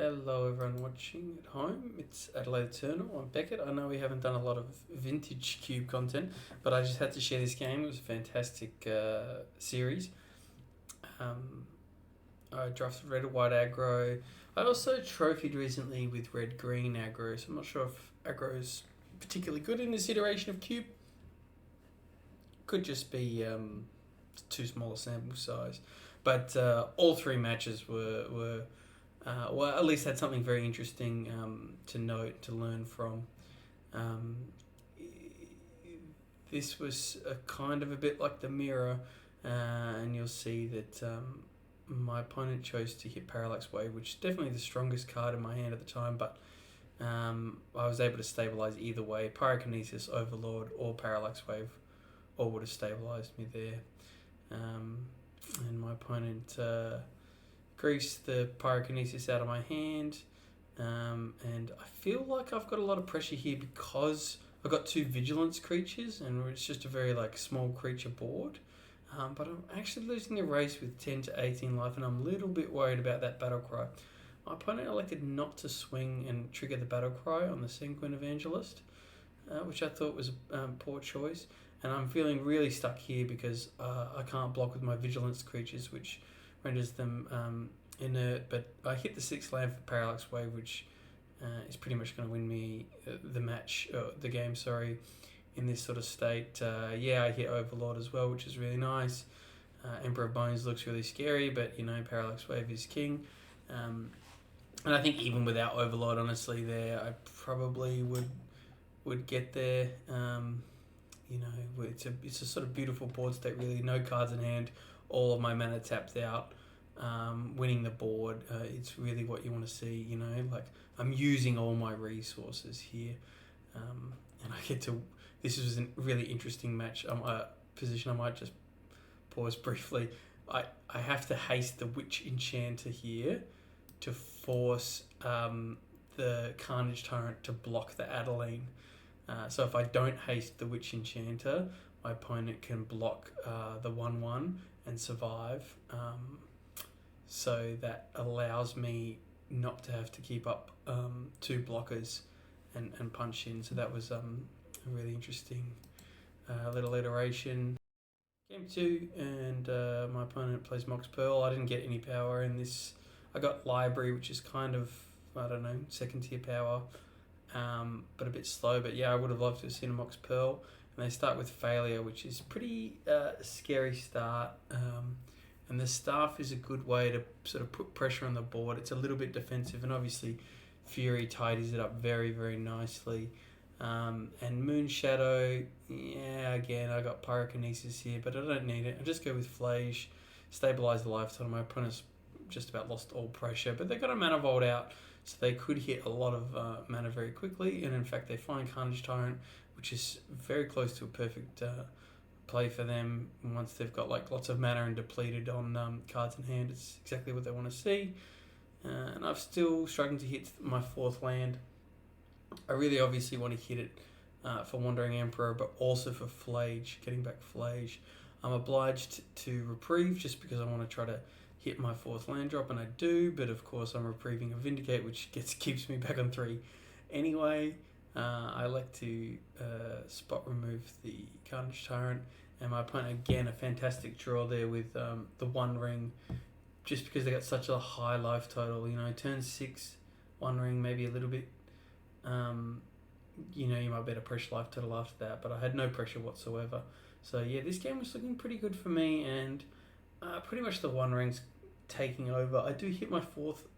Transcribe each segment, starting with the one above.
Hello everyone watching at home, it's Adelaide Eternal, I'm Beckett. I know we haven't done a lot of vintage cube content, but I just had to share this game. It was a fantastic series. I drafted red or white aggro. I also trophied recently with red-green aggro, so I'm not sure if aggro is particularly good in this iteration of cube. Could just be too small a sample size. But all three matches were well, at least had something very interesting to note, to learn from. Um, this was a kind of a bit like the mirror, and you'll see that my opponent chose to hit Parallax Wave, which is definitely the strongest card in my hand at the time, but I was able to stabilize either way. Pyrokinesis, Overlord, or Parallax Wave all would have stabilized me there. And my opponent greased the Pyrokinesis out of my hand, and I feel like I've got a lot of pressure here because I've got two Vigilance creatures and it's just a very small creature board, but I'm actually losing the race with 10 to 18 life, and I'm a little bit worried about that Battle Cry. My opponent elected not to swing and trigger the Battle Cry on the Sanguine Evangelist, which I thought was a poor choice, and I'm feeling really stuck here because I can't block with my Vigilance creatures, which renders them inert. But I hit the 6th land for Parallax Wave, which is pretty much going to win me the game, in this sort of state. Yeah, I hit Overlord as well, which is really nice. Emperor of Bones looks really scary, but Parallax Wave is king. And I think even without Overlord, honestly, there I probably would get there. It's a sort of beautiful board state, really. No cards in hand, all of my mana tapped out, winning the board. It's really what you want to see, I'm using all my resources here, and I get to. This was a really interesting match position. I might just pause briefly. I have to haste the Witch Enchanter here to force the Carnage Tyrant to block the Adeline. So if I don't haste the Witch Enchanter, my opponent can block the 1/1 and survive. So that allows me not to have to keep up two blockers and punch in. So that was a really interesting little iteration. Game 2, and my opponent plays Mox Pearl. I didn't get any power in this. I got Library, which is kind of, I don't know, second tier power, but a bit slow. But yeah, I would have loved to have seen a Mox Pearl. And they start with Failure, which is pretty scary start. And the Staff is a good way to sort of put pressure on the board. It's a little bit defensive, and obviously Fury tidies it up very, very nicely. And Moon Shadow, yeah, again, I got Pyrokinesis here, but I don't need it. I'll just go with Flage, stabilize the lifetime. My opponent's just about lost all pressure, but they got a Mana Vault out, so they could hit a lot of mana very quickly, and in fact they find Carnage Tyrant, which is very close to a perfect play for them. Once they've got lots of mana and depleted on cards in hand, it's exactly what they want to see. And I'm still struggling to hit my 4th land. I really obviously want to hit it for Wandering Emperor, but also for Flage, getting back Flage. I'm obliged to reprieve just because I want to try to hit my 4th land drop, and I do, but of course I'm reprieving a Vindicate, which keeps me back on 3 anyway. I like to spot remove the Carnage Tyrant, and my opponent, again, a fantastic draw there with the One Ring, just because they got such a high life total. Turn 6, One Ring, maybe a little bit. You might bet a pressure life total after that, but I had no pressure whatsoever. So yeah, this game was looking pretty good for me, and pretty much the One Ring's taking over. I do hit my 4th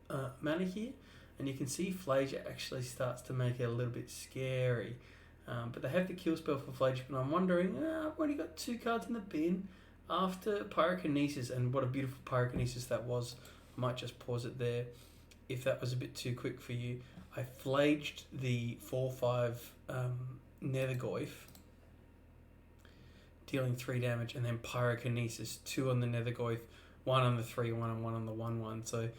mana here, and you can see Flage actually starts to make it a little bit scary. But they have the kill spell for Flage, but I'm wondering, I've already got 2 cards in the bin after Pyrokinesis, and what a beautiful Pyrokinesis that was. I might just pause it there if that was a bit too quick for you. I flaged the 4/5 Nethergoyf, dealing 3 damage, and then Pyrokinesis, 2 on the Nethergoyf, 1 on the 3/1 and 1 on the 1/1. So,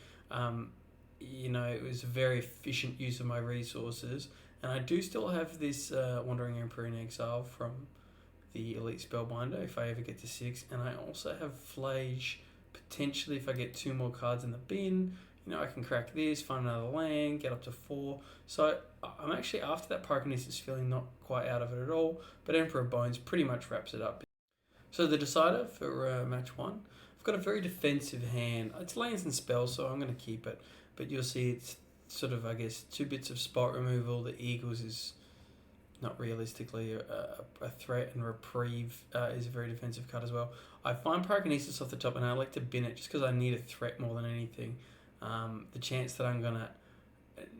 it was a very efficient use of my resources. And I do still have this Wandering Emperor in Exile from the Elite Spellbinder if I ever get to 6. And I also have Flage, potentially if I get 2 more cards in the bin. I can crack this, find another land, get up to 4. So I'm actually, after that Pyrokinesis, feeling not quite out of it at all, but Emperor of Bones pretty much wraps it up. So the decider for match 1, I've got a very defensive hand. It's lands and spells, so I'm going to keep it, but you'll see it's sort of, I guess, 2 bits of spot removal. The Eagles is not realistically a threat, and Reprieve is a very defensive card as well. I find Pyrokinesis off the top, and I like to bin it just because I need a threat more than anything. The chance that I'm going to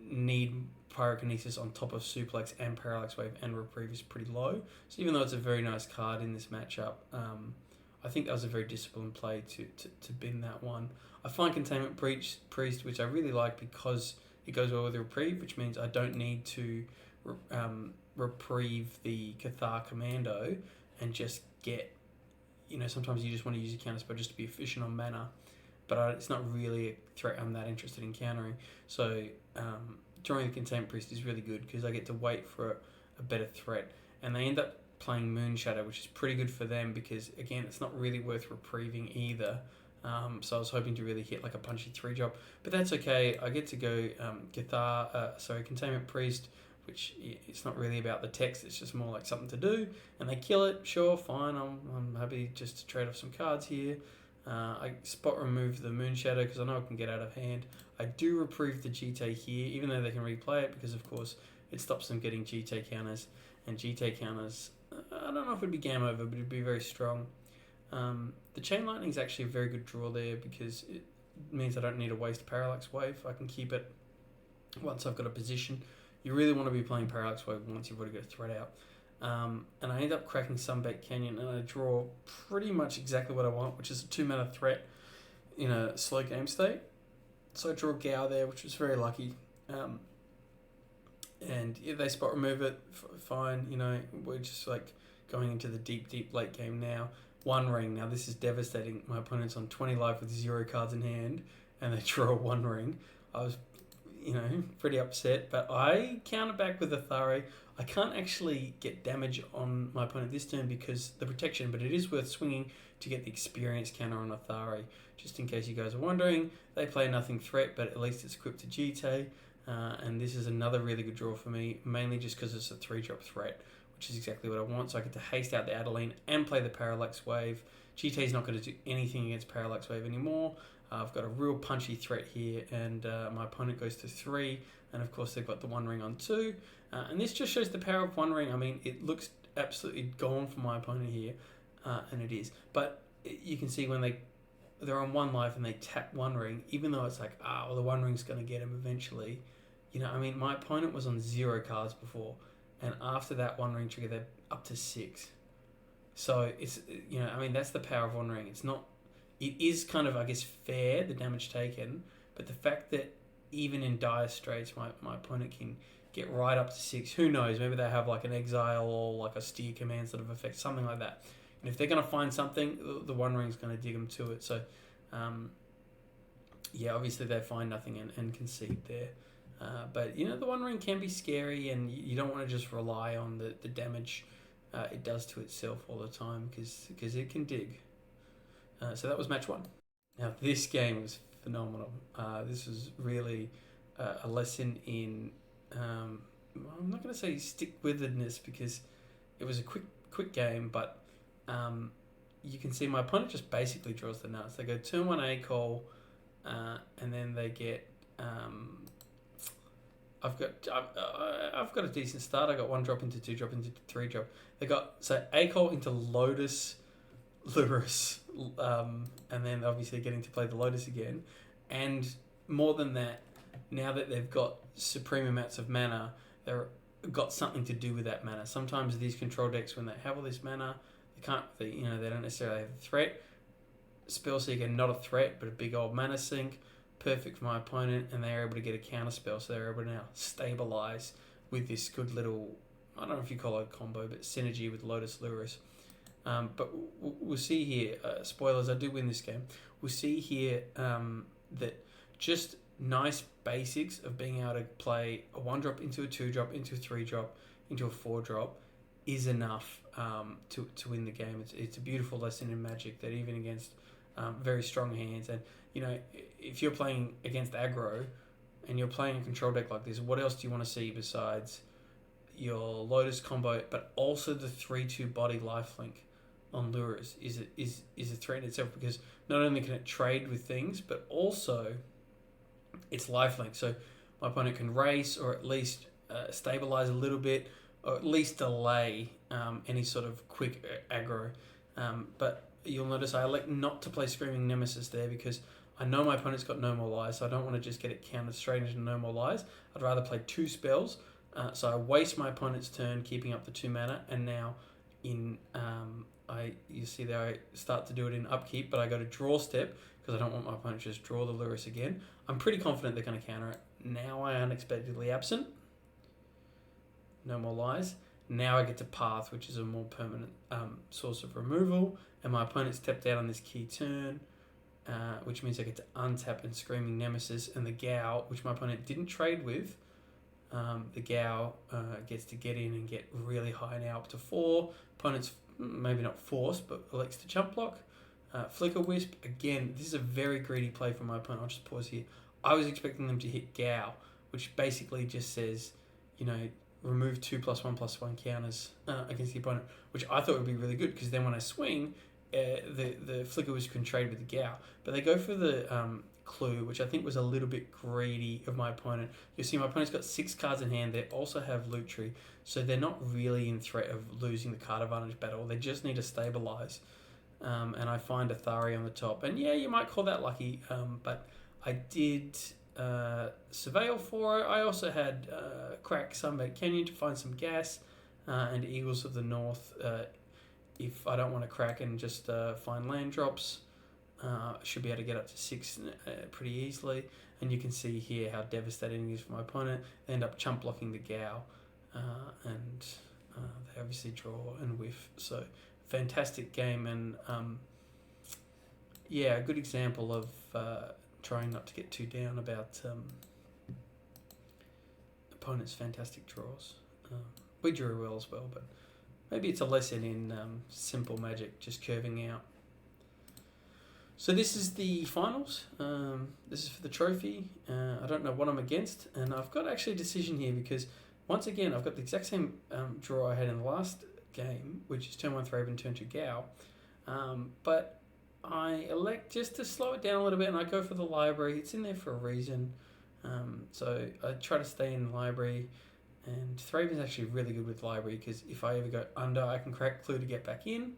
need Pyrokinesis on top of Suplex and Parallax Wave and Reprieve is pretty low. So even though it's a very nice card in this matchup, I think that was a very disciplined play to bin that one. I find Containment Priest, which I really like because it goes well with Reprieve, which means I don't need to reprieve the Cathar Commando and just get, sometimes you just want to use your counterspell just to be efficient on mana, but it's not really a threat I'm that interested in countering. So drawing the Containment Priest is really good because I get to wait for a better threat, and they end up playing Moonshadow, which is pretty good for them because, again, it's not really worth reprieving either. So I was hoping to really hit like a punchy 3-drop, but that's okay. I get to go Containment Priest, which it's not really about the text, it's just more like something to do, and they kill it. Sure, fine, I'm happy just to trade off some cards here. I spot remove the Moonshadow because I know it can get out of hand. I do reprieve the GT here, even though they can replay it, because of course it stops them getting GT counters, and GT counters, I don't know if it would be game over, but it would be very strong. The Chain Lightning is actually a very good draw there because it means I don't need to waste Parallax Wave. I can keep it once I've got a position. You really want to be playing Parallax Wave once you've already got a threat out. And I end up cracking Sunbaked Canyon, and I draw pretty much exactly what I want, which is a 2-mana threat in a slow game state. So I draw Gao there, which was very lucky. And yeah, they spot remove it, fine. We're just like going into the deep late game now. One ring. Now this is devastating. My opponent's on 20 life with 0 cards in hand, and they draw 1 ring. I was, pretty upset, but I counter back with Athari. I can't actually get damage on my opponent this turn because the protection, but it is worth swinging to get the experience counter on Athari. Just in case you guys are wondering, they play nothing threat, but at least it's equipped to GT, and this is another really good draw for me, mainly just because it's a 3-drop threat, which is exactly what I want. So I get to haste out the Adeline and play the Parallax Wave. GT is not going to do anything against Parallax Wave anymore. I've got a real punchy threat here, and my opponent goes to 3, and of course they've got the 1 ring on 2. And this just shows the power of 1 ring. I mean, it looks absolutely gone for my opponent here, and it is. But you can see when they're on 1 life and they tap 1 ring, even though it's like, the 1 ring's going to get him eventually. My opponent was on 0 cards before, and after that 1 ring trigger, they're up to 6. So it's, that's the power of 1 ring. It is kind of, I guess, fair, the damage taken, but the fact that even in dire straits, my opponent can get right up to 6. Who knows? Maybe they have like an exile or like a steer command sort of effect, something like that. And if they're going to find something, the 1 ring's going to dig them to it. So, obviously they find nothing and concede there. But, the 1 ring can be scary, and you don't want to just rely on the damage it does to itself all the time because it can dig. So that was match 1. Now, this game was phenomenal. This was really a lesson in, I'm not going to say stick-withedness because it was a quick game, but you can see my opponent just basically draws the nuts. They go turn 1 A-Call, and then they get... I've got a decent start. I got 1 drop into 2 drop into 3 drop. They got A-Call into Lotus, Lurrus, and then obviously getting to play the Lotus again. And more than that, now that they've got supreme amounts of mana, they've got something to do with that mana. Sometimes these control decks, when they have all this mana, they don't necessarily have a threat. Spellseeker, not a threat, but a big old mana sink. Perfect for my opponent, and they're able to get a counter spell, so they're able to now stabilize with this good little, I don't know if you call it a combo, but synergy with Lotus Lurrus. But we'll see here, spoilers, I do win this game. We'll see here that just nice basics of being able to play a 1-drop into a 2-drop, into a 3-drop, into a 4-drop is enough to win the game. It's a beautiful lesson in Magic that even against very strong hands, and if you're playing against aggro and you're playing a control deck like this, what else do you want to see besides your Lotus combo, but also the 3/2 body lifelink on Lures is a threat in itself, because not only can it trade with things, but also it's lifelink. So my opponent can race, or at least stabilize a little bit, or at least delay any sort of quick aggro. But you'll notice I elect not to play Screaming Nemesis there, because I know my opponent's got No More Lies, so I don't want to just get it countered straight into No More Lies. I'd rather play 2 spells. So I waste my opponent's turn keeping up the 2 mana, and now you see there I start to do it in upkeep, but I go to draw step because I don't want my opponent to just draw the Lurrus again. I'm pretty confident they're going to counter it. Now I unexpectedly absent. No More Lies. Now I get to Path, which is a more permanent source of removal, and my opponent stepped out on this key turn, which means I get to untap and Screaming Nemesis, and the Gow, which my opponent didn't trade with. The Gow gets to get in and get really high now, up to 4. Opponent's maybe not forced, but elects to jump block. Flicker Wisp, again, this is a very greedy play from my opponent. I'll just pause here. I was expecting them to hit Gow, which basically just says, remove 2+1/+1 counters against the opponent, which I thought would be really good, because then when I swing, the Flicker Wisp can trade with the Gow. But they go for the Clue, which I think was a little bit greedy of my opponent. You'll see my opponent's got 6 cards in hand. They also have Loot Tree, so they're not really in threat of losing the card advantage battle. They just need to stabilize. And I find Athari on the top. And yeah, you might call that lucky, but I did Surveil for it. I also had Crack Sunbed Canyon to find some gas, and Eagles of the North if I don't want to crack and just find land drops. Should be able to get up to 6 pretty easily, and you can see here how devastating it is for my opponent. They end up chump blocking the Gow, and they obviously draw and whiff. So fantastic game, and a good example of trying not to get too down about opponents' fantastic draws. We drew well as well, but maybe it's a lesson in simple Magic, just curving out. So this is the finals. This is for the trophy. I don't know what I'm against, and I've got actually a decision here, because once again I've got the exact same draw I had in the last game, which is turn 1 Thraben, turn 2 Gow, but I elect just to slow it down a little bit, and I go for the library. It's in there for a reason, so I try to stay in the library, and Thraben's actually really good with library, because if I ever go under, I can crack Clue to get back in,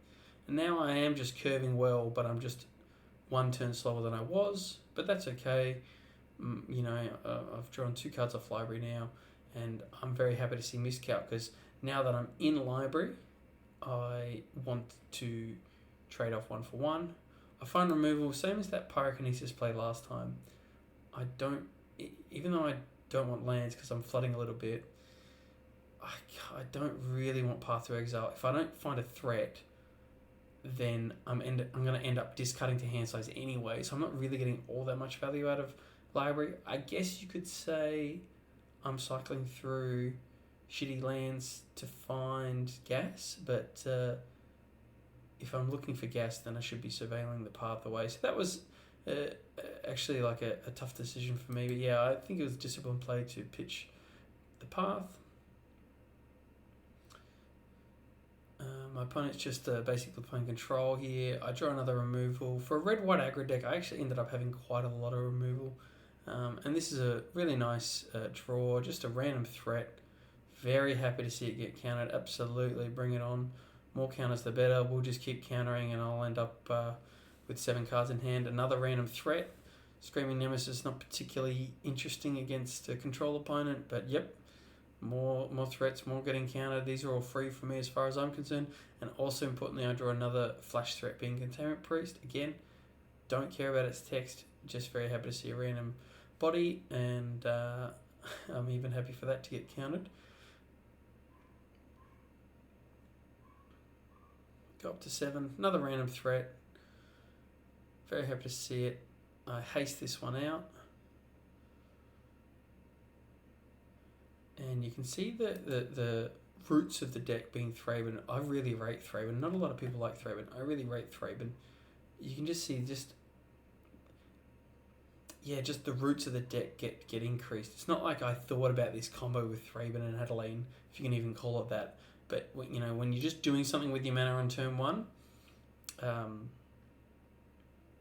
and now I am just curving well, but I'm just 1 turn slower than I was, but that's okay. I've drawn 2 cards off library now, and I'm very happy to see Miscalc, because now that I'm in library, I want to trade off 1 for 1. I find removal, same as that Pyrokinesis play last time. Even though I don't want lands because I'm flooding a little bit, I don't really want Path to Exile. If I don't find a threat, then I'm going to end up discarding to hand size anyway, so I'm not really getting all that much value out of library. I guess you could say I'm cycling through shitty lands to find gas, but if I'm looking for gas, then I should be surveilling the Path away. So that was actually like a tough decision for me, but yeah, I think it was disciplined play to pitch the Path. My opponent's just basically playing control here. I draw another removal. For a red-white aggro deck, I actually ended up having quite a lot of removal. And this is a really nice draw, just a random threat. Very happy to see it get countered. Absolutely, bring it on. More counters the better. We'll just keep countering, and I'll end up with 7 cards in hand. Another random threat. Screaming Nemesis, not particularly interesting against a control opponent, but yep. More threats, more getting countered. These are all free for me as far as I'm concerned. And also importantly, I draw another flash threat being Containment Priest. Again, don't care about its text. Just very happy to see a random body, and I'm even happy for that to get countered. Go up to 7. Another random threat. Very happy to see it. I haste this one out. And you can see the roots of the deck being Thraben. I really rate Thraben. Not a lot of people like Thraben. I really rate Thraben. You can just see yeah, just the roots of the deck get increased. It's not like I thought about this combo with Thraben and Adeline, if you can even call it that. But when you're just doing something with your mana on turn one,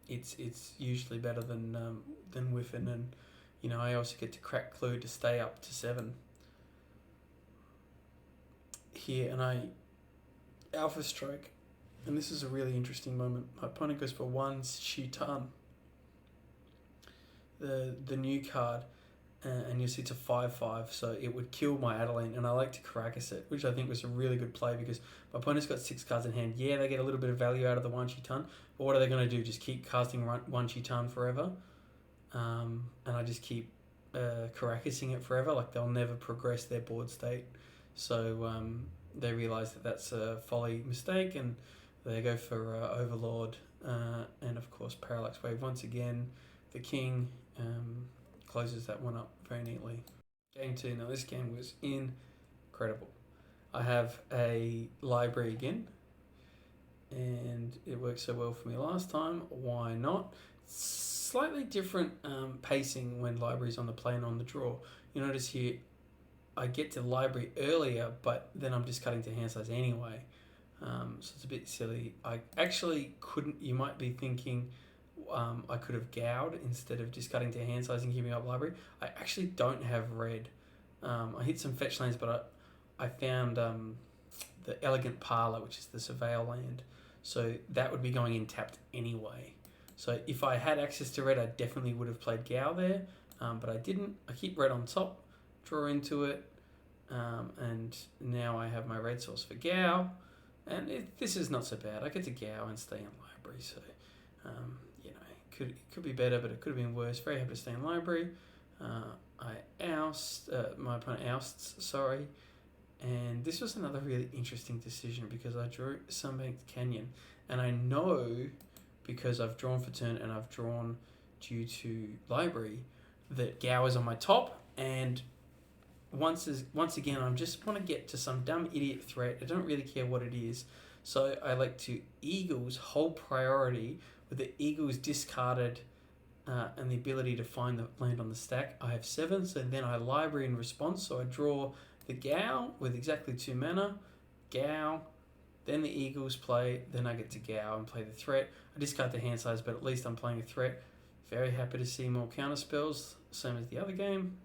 it's usually better than whiffing. And I also get to crack Clue to stay up to 7 here, and I Alpha Stroke, and this is a really interesting moment. My opponent goes for 1 Shitan, the new card, and you see it's a 5/5, so it would kill my Adeline, and I like to Caracas it, which I think was a really good play because my opponent's got 6 cards in hand. Yeah, they get a little bit of value out of the 1 Shitan, but what are they going to do? Just keep casting 1 Shitan forever? And I just keep Caracasing it forever. Like, they'll never progress their board state. So they realise that that's a folly mistake, and they go for Overlord, and of course Parallax Wave once again. The King closes that one up very neatly. Game 2. Now this game was incredible. I have a library again, and it worked so well for me last time. Why not? Slightly different pacing when library's on the play and on the draw. You notice here I get to library earlier, but then I'm just cutting to hand size anyway. So it's a bit silly. I actually couldn't. You might be thinking I could have gowed instead of just cutting to hand size and giving up library. I actually don't have red. I hit some fetch lands, but I found the Elegant Parlour, which is the Surveil land. So that would be going in tapped anyway. So if I had access to red, I definitely would have played Gow there, but I didn't. I keep red on top, draw into it, and now I have my red source for Gow, and this is not so bad. I get to Gow and stay in library, so it could be better, but it could have been worse. Very happy to stay in library. I oust, my opponent ousts, sorry, and this was another really interesting decision because I drew Sunbanked Canyon, and I know because I've drawn for turn and I've drawn due to library that Gow is on my top, and once again I just want to get to some dumb idiot threat. I don't really care what it is, so I like to Eagles hold priority with the Eagles discarded and the ability to find the land on the stack. I have 7, so then I library in response, so I draw the Gow with exactly 2 mana, Gow, then the Eagles play, then I get to Gow and play the threat. I discard the hand size, but at least I'm playing a threat. Very happy to see more counter spells, same as the other game.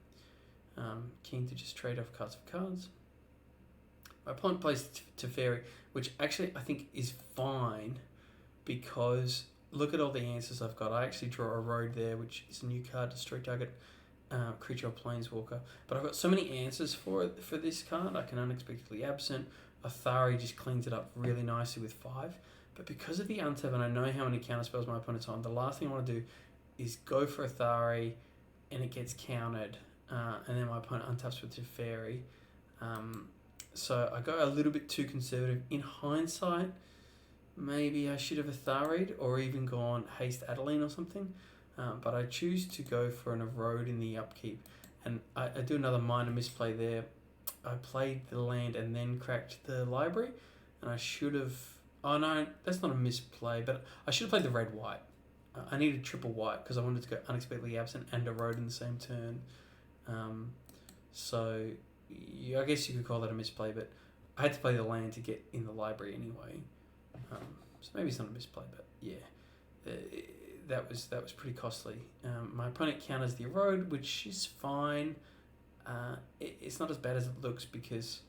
Keen to just trade off cards for cards. My opponent plays Teferi, which actually I think is fine because look at all the answers I've got. I actually draw a road there, which is a new card, destroy target creature or planeswalker. But I've got so many answers for this card. I can unexpectedly absent. Athari just cleans it up really nicely with 5. But because of the untap, and I know how many counter spells my opponent's on, the last thing I want to do is go for Athari and it gets countered. And then my opponent untaps with Teferi. So I go a little bit too conservative. In hindsight, maybe I should have Athari'd or even gone Haste Adeline or something. But I choose to go for an Erode in the upkeep. And I do another minor misplay there. I played the land and then cracked the library. And I should have... Oh no, that's not a misplay, but I should have played the red-white. I needed triple white because I wanted to go unexpectedly absent and Erode in the same turn. So I guess you could call that a misplay, but I had to play the land to get in the library anyway. So maybe it's not a misplay, but yeah, that was pretty costly. My opponent counters the Erode, which is fine. It's not as bad as it looks because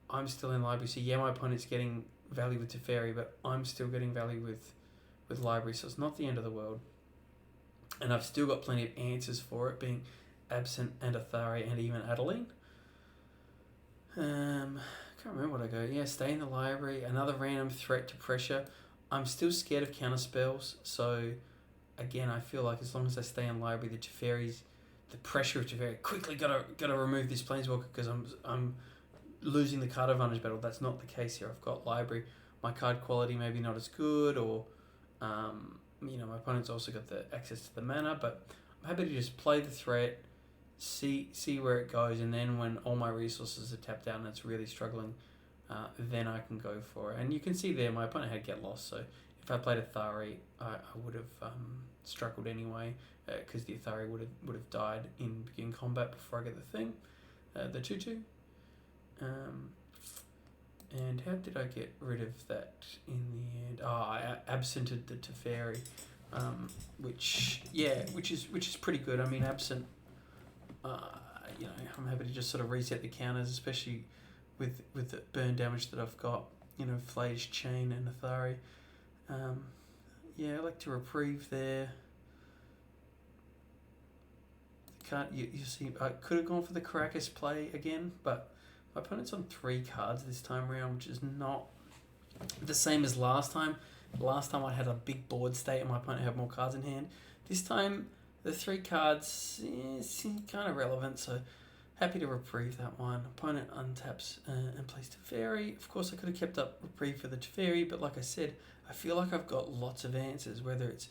I'm still in library. So yeah, my opponent's getting value with Teferi, but I'm still getting value with library, so it's not the end of the world. And I've still got plenty of answers for it, being Absent and Athari and even Adeline. Can't remember what I go. Yeah, stay in the library. Another random threat to pressure. I'm still scared of counter spells, so again, I feel like as long as I stay in library, the pressure of Teferi, quickly gotta remove this planeswalker because I'm losing the card advantage battle. That's not the case here. I've got library. My card quality maybe not as good, or my opponent's also got the access to the mana, but I'm happy to just play the threat, see where it goes, and then when all my resources are tapped out and it's really struggling, then I can go for it. And you can see there my opponent had Get Lost, so if I played Athari, I would have struggled anyway, because the Athari would have died in begin combat before I get the thing, the 2/2. And how did I get rid of that in the end? I absented the Teferi, which is pretty good. I mean, absent. I'm happy to just sort of reset the counters, especially with the burn damage that I've got. Flage, Chain, and Athari. I like to reprieve there. You see, I could have gone for the Caracas play again, but my opponent's on 3 cards this time around, which is not the same as last time. Last time I had a big board state and my opponent had more cards in hand. This time, the 3 cards is kind of relevant, so happy to reprieve that one. Opponent untaps and plays Teferi. Of course, I could have kept up reprieve for the Teferi, but like I said, I feel like I've got lots of answers, whether it's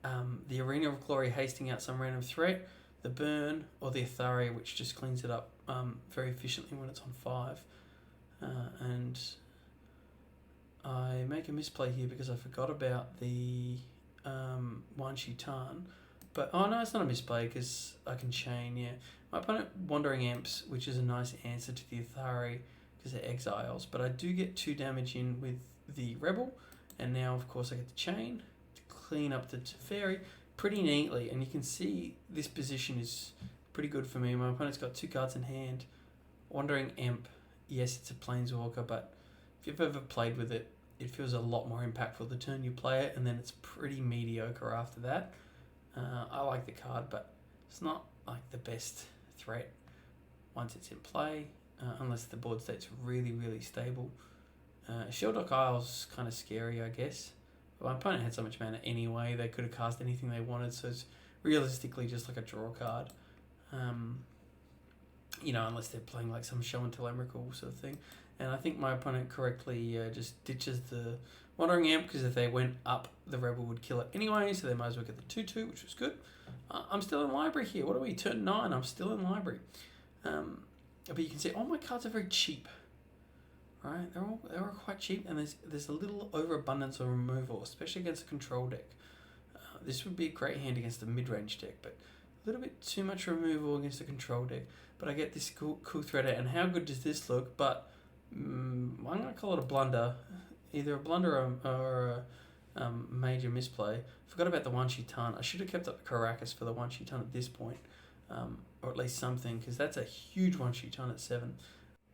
the Arena of Glory hasting out some random threat, the burn, or the Athari, which just cleans it up very efficiently when it's on 5. And I make a misplay here because I forgot about the Wan Shitan. But, oh no, it's not a misplay because I can chain, yeah. My opponent Wandering Amps, which is a nice answer to the Athari because they're exiles. But I do get 2 damage in with the Rebel. And now, of course, I get the chain to clean up the Teferi pretty neatly. And you can see this position is pretty good for me. My opponent's got 2 cards in hand. Wandering Amp, yes, it's a Planeswalker, but if you've ever played with it, it feels a lot more impactful the turn you play it, and then it's pretty mediocre after that. I like the card, but it's not like the best threat once it's in play, unless the board state's really, really stable. Sheldok Isle's kind of scary, I guess. But my opponent had so much mana anyway, they could have cast anything they wanted, so it's realistically just like a draw card. Unless they're playing like some Show and Tell Emrakul sort of thing. And I think my opponent correctly just ditches the Wandering Amp, because if they went up, the Rebel would kill it anyway, so they might as well get the 2/2, which was good. I'm still in library here. What are we? Turn 9. I'm still in library. But you can see all my cards are very cheap. Right? They're all quite cheap, and there's a little overabundance of removal, especially against a control deck. This would be a great hand against a mid-range deck, but a little bit too much removal against a control deck. But I get this cool threader, and how good does this look? But I'm going to call it a blunder. Either a blunder or a major misplay. Forgot about the Wan Shitan. I should have kept up the Caracas for the Wan Shitan at this point. Or at least something, because that's a huge Wan Shitan at 7.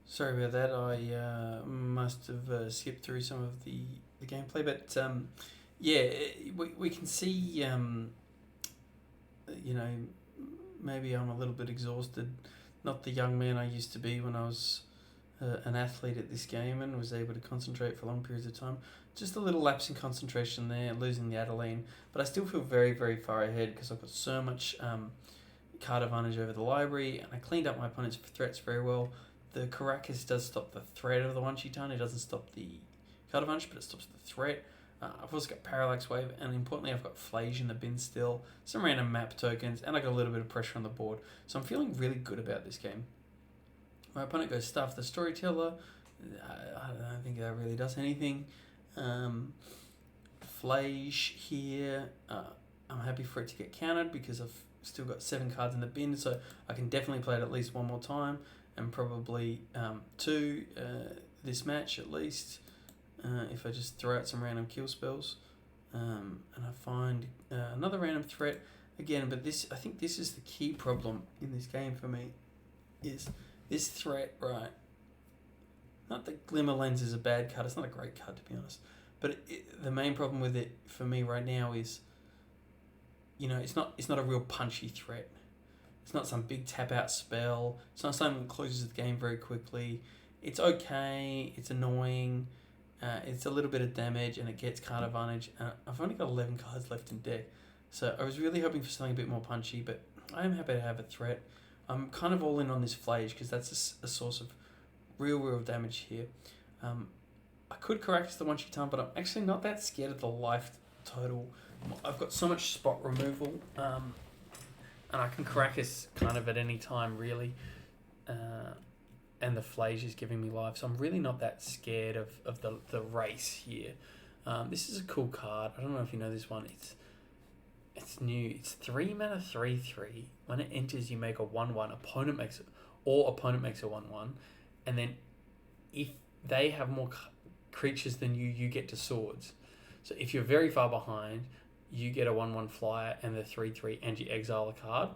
Sorry about that. I must have skipped through some of the gameplay. But we can see, maybe I'm a little bit exhausted. Not the young man I used to be when I was an athlete at this game and was able to concentrate for long periods of time. Just a little lapse in concentration there, losing the Adeline. But I still feel very, very far ahead because I've got so much card advantage over the library, and I cleaned up my opponent's threats very well. The Caracas does stop the threat of the Wan Shitan. It doesn't stop the card advantage, but it stops the threat. I've also got Parallax Wave, and importantly, I've got Flage in the bin still, some random map tokens, and I got a little bit of pressure on the board. So I'm feeling really good about this game. My opponent goes Stuff the Storyteller. I don't think that really does anything. Flage here. I'm happy for it to get countered because I've still got 7 cards in the bin, so I can definitely play it at least one more time, and probably 2 this match at least, if I just throw out some random kill spells. And I find another random threat again, but I think this is the key problem in this game for me, is this threat, right? Not that Glimmer Lens is a bad card, it's not a great card to be honest, but the main problem with it for me right now is, it's not a real punchy threat. It's not some big tap out spell. It's not something that closes the game very quickly. It's okay, it's annoying, it's a little bit of damage, and it gets card advantage. I've only got 11 cards left in deck, so I was really hoping for something a bit more punchy, but I am happy to have a threat. I'm kind of all in on this Flage because that's a source of real damage here. I could Caracas the Wan Shitan, but I'm actually not that scared of the life total. I've got so much spot removal, and I can Caracas kind of at any time really, and the Flage is giving me life, so I'm really not that scared of the race here. This is a cool card. I don't know if you know this one. It's new. It's 3 mana 3/3. When it enters, you make a 1/1. Opponent makes a 1/1, and then if they have more creatures than you, you get to swords. So if you're very far behind, you get a 1/1 flyer and the 3/3, and you exile a card.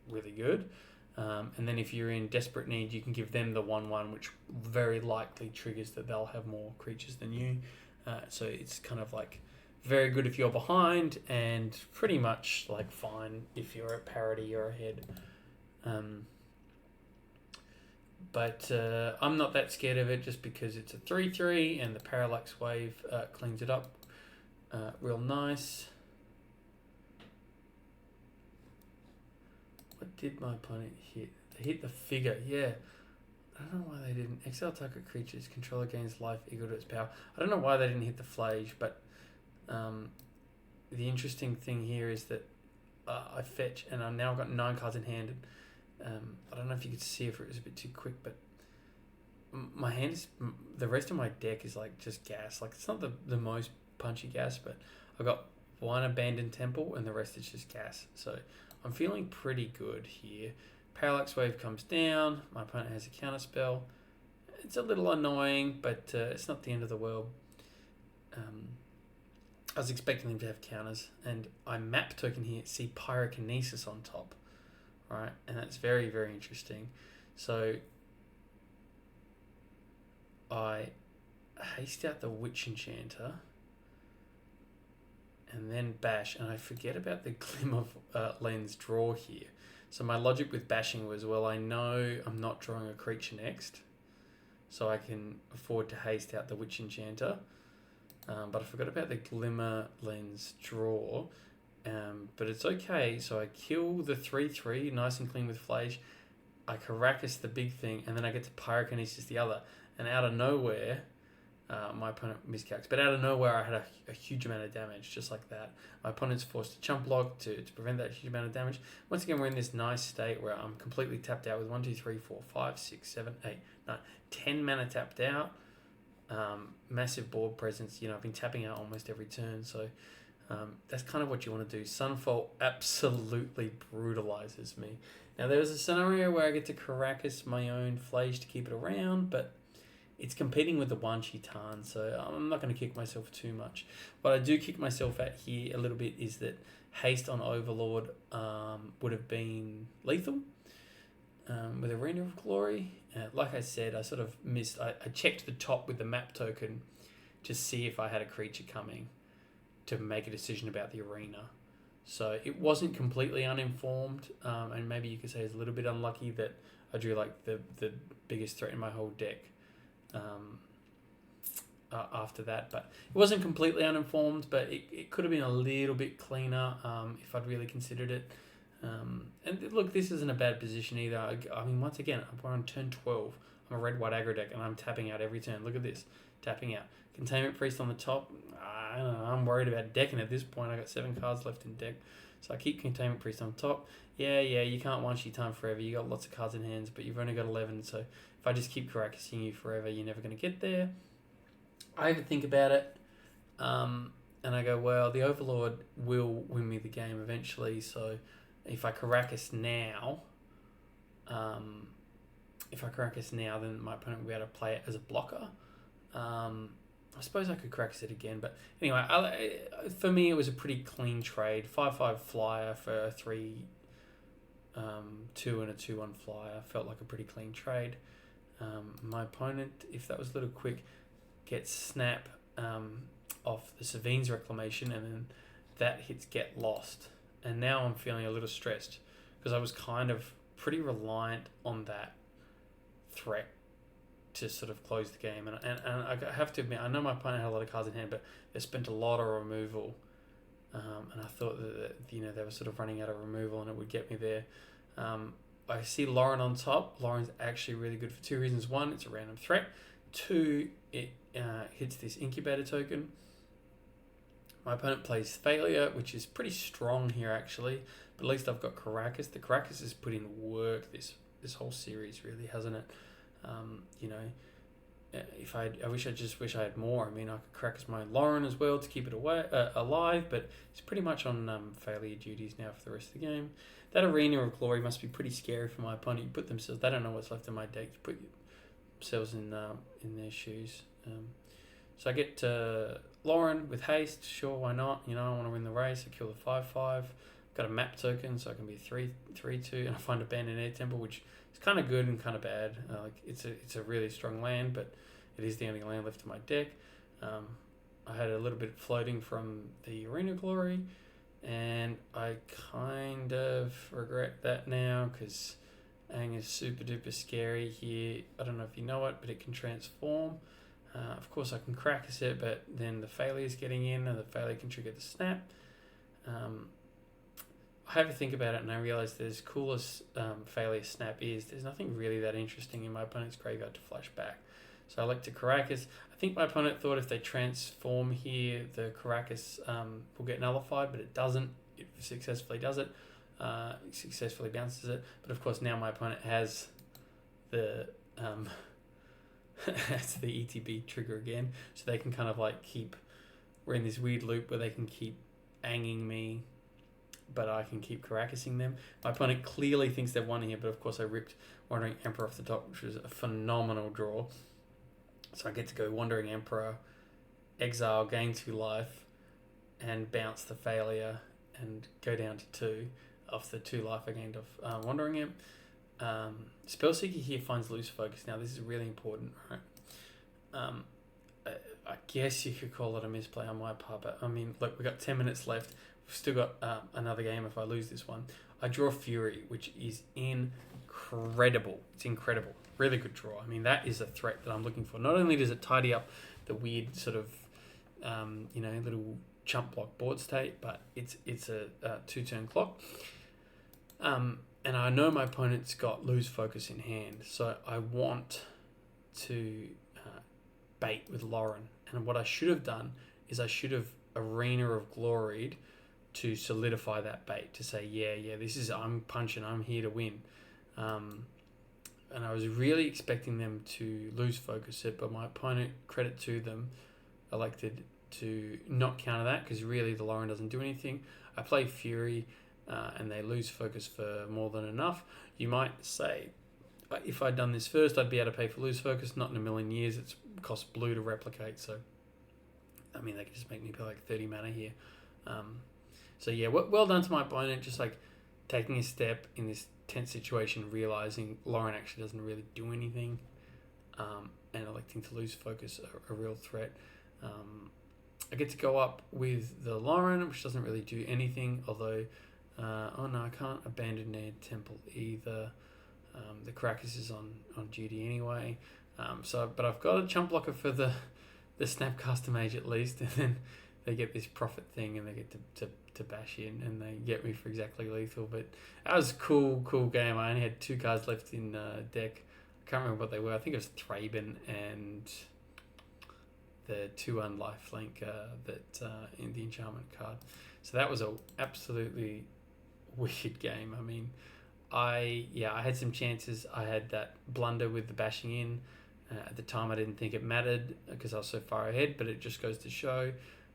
Really good. And then if you're in desperate need, you can give them the 1/1, which very likely triggers that they'll have more creatures than you. So it's kind of like very good if you're behind, and pretty much like fine if you're at parity or ahead. But I'm not that scared of it just because it's a 3/3 and the Parallax Wave cleans it up real nice. What did my opponent hit? They hit the figure, yeah. I don't know why they didn't. Exile target creatures, controller gains life equal to its power. I don't know why they didn't hit the Flage, but the interesting thing here is that I fetch, and I've now got 9 cards in hand. I don't know if you could see if it was a bit too quick, but my hand is, the rest of my deck is like just gas. Like it's not the most punchy gas, but I got 1 Abandoned Temple and the rest is just gas. So I'm feeling pretty good here. Parallax Wave comes down. My opponent has a counter spell. It's a little annoying, but it's not the end of the world. I was expecting them to have counters, and I map token here, see Pyrokinesis on top, right? And that's very, very interesting. So I haste out the Witch Enchanter and then bash, and I forget about the Glim of Lens draw here. So my logic with bashing was, well, I know I'm not drawing a creature next, so I can afford to haste out the Witch Enchanter. But I forgot about the Glimmer Lens draw. But it's okay. So I kill the 3/3, nice and clean with Flage. I Caracas the big thing, and then I get to Pyrokinesis the other. And out of nowhere, my opponent miscalcs. But out of nowhere, I had a huge amount of damage, just like that. My opponent's forced to chump block to prevent that huge amount of damage. Once again, we're in this nice state where I'm completely tapped out with 1, 2, 3, 4, 5, 6, 7, 8, 9, 10 mana tapped out. Massive board presence. I've been tapping out almost every turn, so that's kind of what you want to do. Sunfall absolutely brutalizes me. Now there was a scenario where I get to Caracas my own Flage to keep it around, but it's competing with the One Chitan, so I'm not going to kick myself too much. What I do kick myself at here a little bit is that haste on Overlord would have been lethal with Arena of Glory. Like I said, I sort of missed. I checked the top with the map token to see if I had a creature coming to make a decision about the arena. So it wasn't completely uninformed, and maybe you could say it's a little bit unlucky that I drew like the biggest threat in my whole deck after that. But it wasn't completely uninformed, but it could have been a little bit cleaner if I'd really considered it. And look, this isn't a bad position either. I mean, once again, we're on turn 12. I'm a red-white aggro deck, and I'm tapping out every turn. Look at this, tapping out. Containment Priest on the top. I don't know, I'm worried about decking at this point. I got 7 cards left in deck, so I keep Containment Priest on top. Yeah, you can't one-sheet time forever. You got lots of cards in hands, but you've only got 11, so if I just keep Caracasing you forever, you're never going to get there. I overthink about it, and I go, well, the Overlord will win me the game eventually, so if I Caracas now, then my opponent will be able to play it as a blocker. I suppose I could Caracas it again, but anyway, for me it was a pretty clean trade. 5/5 flyer for a 3/2 and a 2/1 flyer felt like a pretty clean trade. My opponent, if that was a little quick, gets snap off the Savine's Reclamation, and then that hits Get Lost. And now I'm feeling a little stressed because I was kind of pretty reliant on that threat to sort of close the game. And I have to admit, I know my opponent had a lot of cards in hand, but they spent a lot of removal. And I thought that they were sort of running out of removal and it would get me there. I see Lauren on top. Lauren's actually really good for 2 reasons. 1, it's a random threat. 2, it hits this Incubator token. My opponent plays Failure, which is pretty strong here actually, but at least I've got Caracas. The Caracas has put in work this whole series, really, hasn't it? I wish I had more. I mean, I could crack as my Lauren as well to keep it alive, but it's pretty much on failure duties now for the rest of the game. That Arena of Glory must be pretty scary for my opponent. You put themselves, they don't know what's left in my deck. You put themselves in their shoes. So I get Lauren with haste. Sure, why not? You know, I want to win the race. I kill the 5/5. Got a map token, so I can be 3/2, and I find Abandoned Air Temple, which is kind of good and kind of bad. It's a really strong land, but it is the only land left in my deck. I had a little bit floating from the Arena Glory, and I kind of regret that now because Aang is super duper scary here. I don't know if you know it, but it can transform. Of course, I can crack it, but then the failure is getting in, and the failure can trigger the snap. I have a think about it, and I realise there's coolest failure snap is there's nothing really that interesting in my opponent's graveyard to flash back. So I like to Caracas. I think my opponent thought if they transform here, the Caracas will get nullified, but it doesn't. It successfully does it. It successfully bounces it. But of course, now my opponent has the has the ETB trigger again, so they can kind of like we're in this weird loop where they can keep anging me, but I can keep Caracasing them. My opponent clearly thinks they've won here, but of course I ripped Wandering Emperor off the top, which was a phenomenal draw. So I get to go Wandering Emperor, exile, gain 2 life, and bounce the failure, and go down to 2 off the 2 life I gained off Wandering Imp. Spellseeker here finds loose focus. Now this is really important, right? I guess you could call it a misplay on my part, but I mean, look, we've got 10 minutes left. We've still got another game if I lose this one. I draw Fury, which is incredible. It's incredible. Really good draw. I mean, that is a threat that I'm looking for. Not only does it tidy up the weird sort of, little chump block board state, but it's a 2-turn clock. And I know my opponent's got lose focus in hand, so I want to bait with Lauren. And what I should have done is I should have Arena of Gloried to solidify that bait, to say, I'm punching, I'm here to win. And I was really expecting them to lose focus it, but my opponent, credit to them, elected to not counter that because really the Lauren doesn't do anything. I play Fury and they lose focus for more than enough. You might say, if I'd done this first, I'd be able to pay for lose focus. Not in a million years. It's cost blue to replicate, so I mean, they could just make me pay like 30 mana here. So yeah, well done to my opponent, just like taking a step in this tense situation, realizing Lauren actually doesn't really do anything, and electing to lose focus, a real threat. I get to go up with the Lauren, which doesn't really do anything, although, I can't abandon their temple either. The Caracas is on duty anyway. But I've got a chump blocker for the Snapcaster Mage at least, and then they get this profit thing and they get to bash in and they get me for exactly lethal. But that was a cool game. I only had 2 cards left in deck. I can't remember what they were. I think it was Thraben and the 2/1 lifelink in the enchantment card. So that was a absolutely weird game. I mean, I had some chances. I had that blunder with the bashing in. At the time, I didn't think it mattered because I was so far ahead, but it just goes to show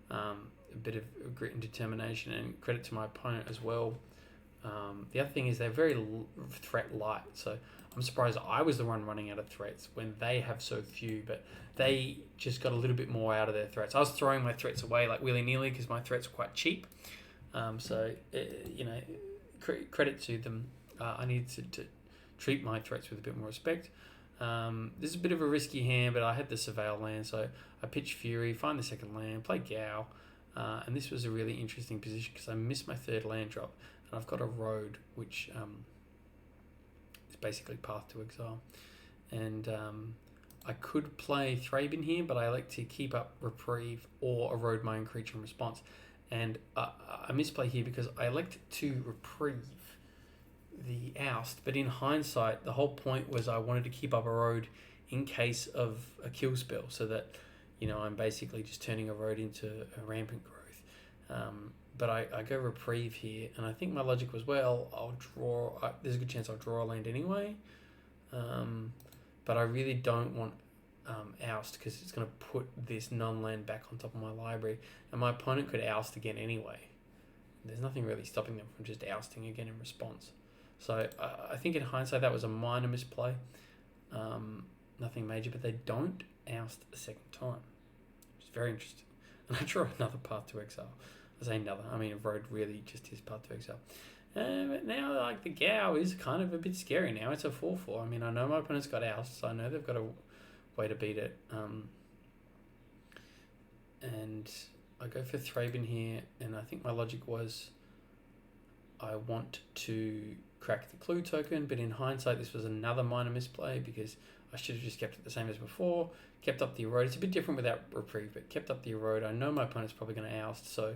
a bit of grit and determination, and credit to my opponent as well. The other thing is they're very threat light, so I'm surprised I was the one running out of threats when they have so few, but they just got a little bit more out of their threats. I was throwing my threats away like willy-nilly because my threats are quite cheap. Credit to them. I needed to treat my threats with a bit more respect. This is a bit of a risky hand, but I had the Surveil land, so I pitch Fury, find the second land, play Gao, and this was a really interesting position because I missed my 3rd land drop, and I've got a road, which is basically Path to Exile. And I could play Thraben here, but I like to keep up Reprieve or erode my own creature in response. And I misplay here because I elect to Reprieve the Oust, but in hindsight, the whole point was I wanted to keep up a road in case of a kill spell, so that I'm basically just turning a road into a rampant growth. But I go Reprieve here, and I think my logic was, well, I'll draw. There's a good chance I'll draw a land anyway, but I really don't want oust because it's going to put this non-land back on top of my library, and my opponent could oust again anyway. There's nothing really stopping them from just ousting again in response. So I think in hindsight that was a minor misplay. Nothing major, but they don't oust a second time. It's very interesting. And I draw another Path to Exile. I say another, I mean, Road really just his Path to Exile. But now, like, the Gao is kind of a bit scary now. It's a 4-4. I mean, I know my opponent's got oust, so I know they've got a way to beat it. And I go for Thraben here, and I think my logic was I want to crack the clue token, but in hindsight, this was another minor misplay because I should have just kept it the same as before, kept up the erode. It's a bit different without reprieve, but kept up the erode. I know my opponent's probably going to oust, so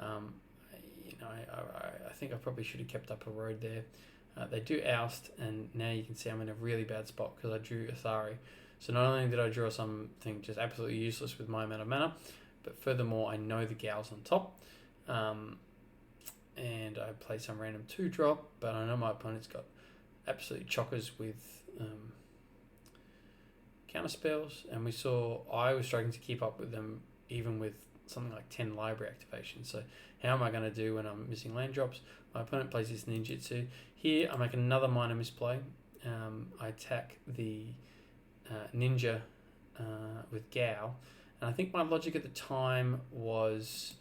I think I probably should have kept up erode there. They do oust, and now you can see I'm in a really bad spot because I drew Athari. So not only did I draw something just absolutely useless with my amount of mana, but furthermore, I know the Gao's on top. And I play some random 2-drop, but I know my opponent's got absolutely chockers with counter spells, and we saw I was struggling to keep up with them even with something like 10 library activations. So how am I going to do when I'm missing land drops? My opponent plays this ninjutsu. Here I make another minor misplay. I attack the ninja with Gao, and I think my logic at the time was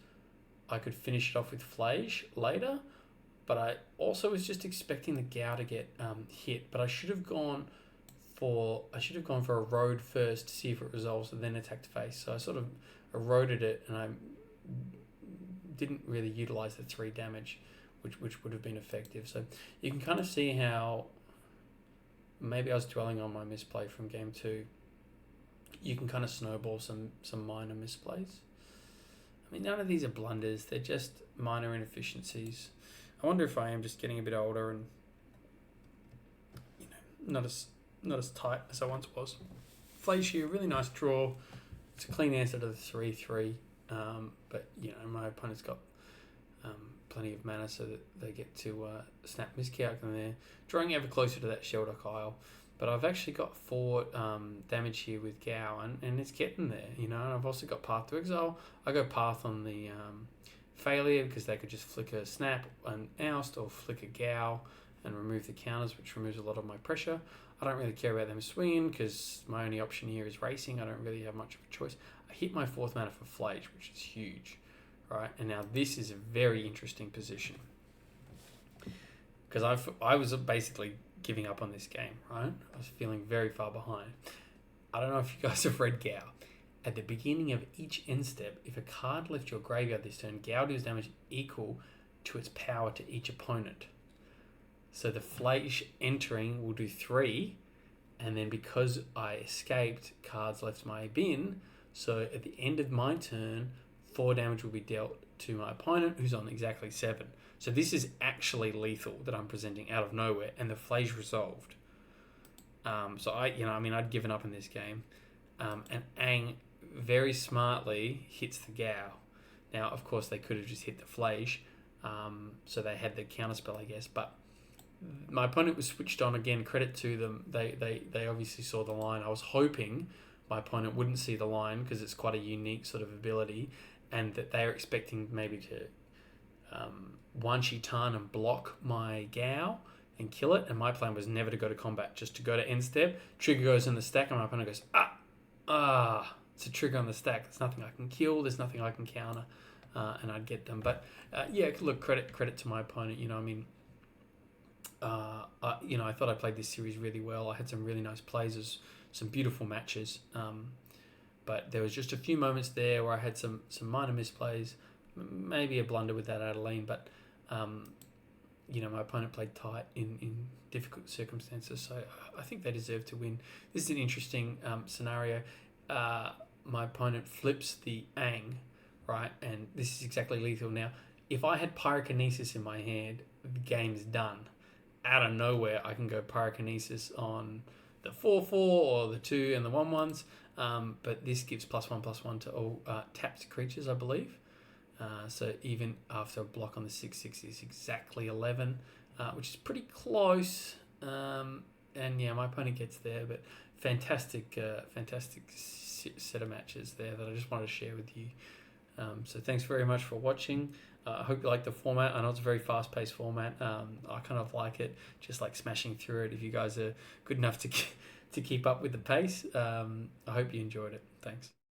I could finish it off with Flage later, but I also was just expecting the Gao to get hit, but I should have gone for a road first to see if it resolves and then attacked face. So I sort of eroded it, and I didn't really utilize the 3 damage, which would have been effective. So you can kind of see how maybe I was dwelling on my misplay from game 2. You can kind of snowball some minor misplays. I mean, none of these are blunders. They're just minor inefficiencies. I wonder if I am just getting a bit older and, not as tight as I once was. Flage here, really nice draw. It's a clean answer to the 3-3. But, my opponent's got plenty of mana so that they get to snap Miscalc and they're drawing ever closer to that Sheldock Isle. But I've actually got 4 damage here with Gao, and it's getting there, and I've also got Path to Exile. I go Path on the Failure because they could just flicker Snap and Oust or flicker Gao and remove the counters, which removes a lot of my pressure. I don't really care about them swinging because my only option here is racing. I don't really have much of a choice. I hit my 4th mana for Flage, which is huge, right? And now this is a very interesting position because I was basically giving up on this game, right? I was feeling very far behind. I don't know if you guys have read Gao. At the beginning of each end step, if a card left your graveyard this turn, Gao deals damage equal to its power to each opponent. So the Flage entering will do 3, and then because I escaped, cards left my bin, so at the end of my turn, 4 damage will be dealt to my opponent, who's on exactly 7. So this is actually lethal that I'm presenting out of nowhere, and the Flage resolved. So I'd given up in this game. And Aang very smartly hits the Gao. Now, of course, they could have just hit the Flage, so they had the counterspell, I guess. But my opponent was switched on again. Credit to them. They obviously saw the line. I was hoping my opponent wouldn't see the line because it's quite a unique sort of ability, and that they are expecting maybe to one-shitan and block my Gao and kill it, and my plan was never to go to combat, just to go to end step. Trigger goes in the stack, and my opponent goes, it's a trigger on the stack. There's nothing I can kill. There's nothing I can counter, and I'd get them. But look, credit to my opponent. I thought I played this series really well. I had some really nice plays, some beautiful matches. But there was just a few moments there where I had some minor misplays, maybe a blunder with that Adeline, but my opponent played tight in difficult circumstances, so I think they deserve to win. This is an interesting scenario. My opponent flips the Aang, right, and this is exactly lethal. Now, if I had Pyrokinesis in my hand, the game's done. Out of nowhere, I can go Pyrokinesis on the 4/4 or the 2 and the 1/1s, but this gives +1/+1 to all tapped creatures, I believe. So even after a block on the 6/6 is exactly 11, which is pretty close. and yeah, my opponent gets there. But fantastic set of matches there that I just wanted to share with you. So thanks very much for watching. I hope you like the format. I know it's a very fast-paced format. I kind of like it, just like smashing through it. If you guys are good enough to keep up with the pace, I hope you enjoyed it. Thanks.